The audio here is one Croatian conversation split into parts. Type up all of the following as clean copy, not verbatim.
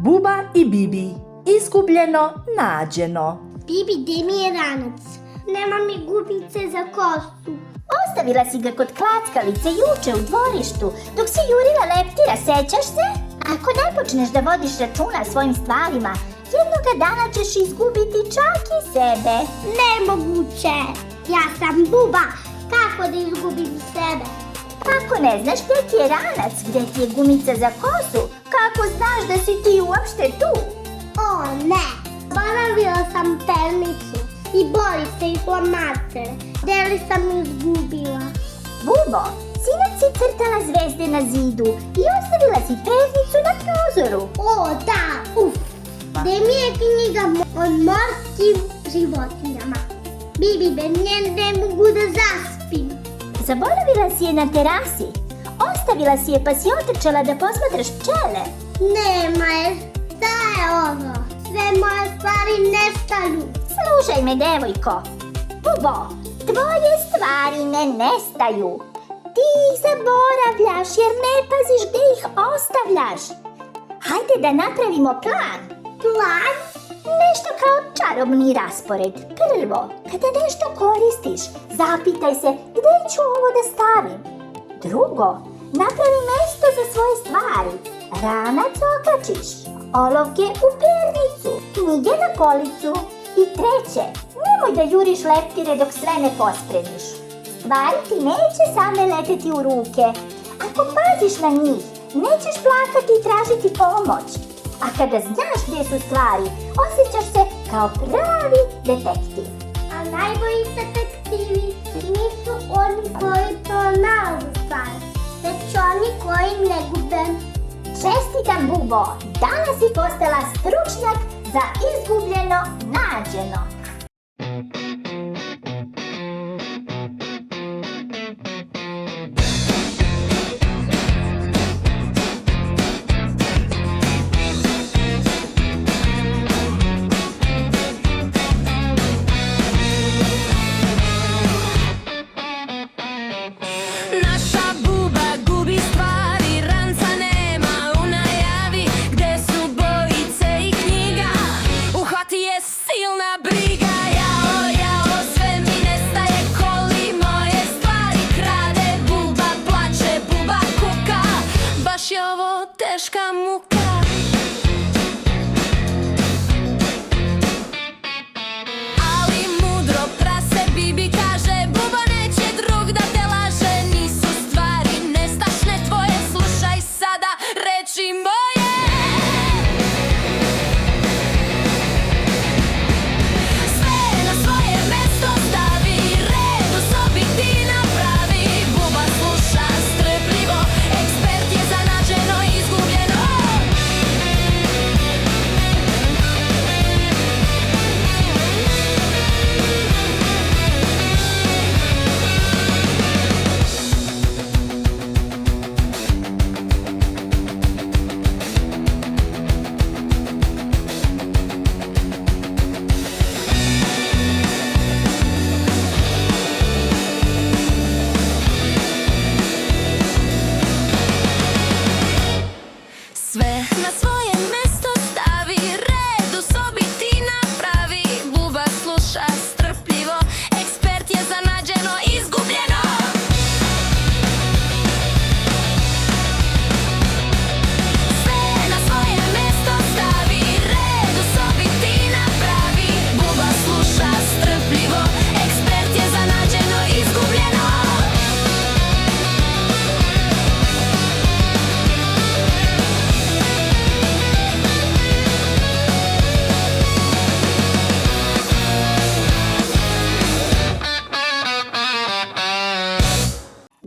Buba i Bibi. Izgubljeno, nađeno. Bibi, gdje mi je ranac? Nema mi gumice za kosu. Ostavila si ga kod klackalice juče u dvorištu, dok si jurila leptira, sećaš se? Ako ne počneš da vodiš računa o svojim stvarima, jednoga dana ćeš izgubiti čak i sebe. Nemoguće! Ja sam Buba, kako da izgubim sebe? Ako ne znaš gdje ti je ranac, gdje ti je gumica za kosu, kako znaš da si ti uopšte tu? O ne, zaboravila sam pernicu i bolice i flamatere. Gdje li sam izgubila? Bubo, sinoć si crtala zvezde na zidu i ostavila si pernicu na prozoru. O da, uf! Gdje mi je knjiga o morskim životinjama? Bibi, bez nje ne mogu da zaspim. Zaboravila si je na terasi. Ostavila si je pa si otrčala da posmatraš pčele. Nema je, šta je ovo? Sve moje stvari nestaju. Slušaj me, devojko. Bubo, tvoje stvari ne nestaju. Ti ih zaboravljaš jer ne paziš gdje ih ostavljaš. Hajde da napravimo plan. Plan? Nešto kao čarobni raspored. Prvo, kada nešto koristiš, zapitaj se gdje ću ovo da stavim. Drugo, napravi mesto za svoje stvari. Ranac okačiš, olovke u pernicu, knjige na policu. I treće, nemoj da juriš leptire dok sve ne pospremiš. Stvari ti neće same leteti u ruke. Ako paziš na njih, nećeš plakati i tražiti pomoć. A kada znaš gdje su stvari, osjećaš se kao pravi detektiv. A najbolji detektivi nisu oni koji pronalaze stvari, već oni koji ne gube. Čestitam, Bubo! Danas si postala stručnjak za izgubljeno nađeno. Teška muka. Ali mudro prase Bibi kaže, Buba neće drug da te laže. Nisu stvari nestašne tvoje, slušaj sada reči moje. Sve na svoje mesto stavi, red u sobi ti napravi. Buba sluša strpljivo, ekspert je za nađeno i izgubljeno. Sve na svoje mesto stavi, red u sobi ti napravi. Buba sluša strpljivo, ekspert je za nađeno i izgubljeno. Sve na svoje mesto stavi, red u sobi ti napravi. Buba sluša strpljivo, ekspert je za nađeno i izgubljeno.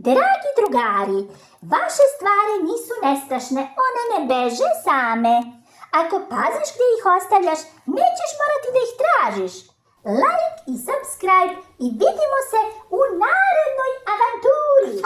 Dragi drugari, vaše stvari nisu nestašne, one ne beže same. Ako paziš gdje ih ostavljaš, nećeš morati da ih tražiš. Like i subscribe i vidimo se u narednoj avanturi.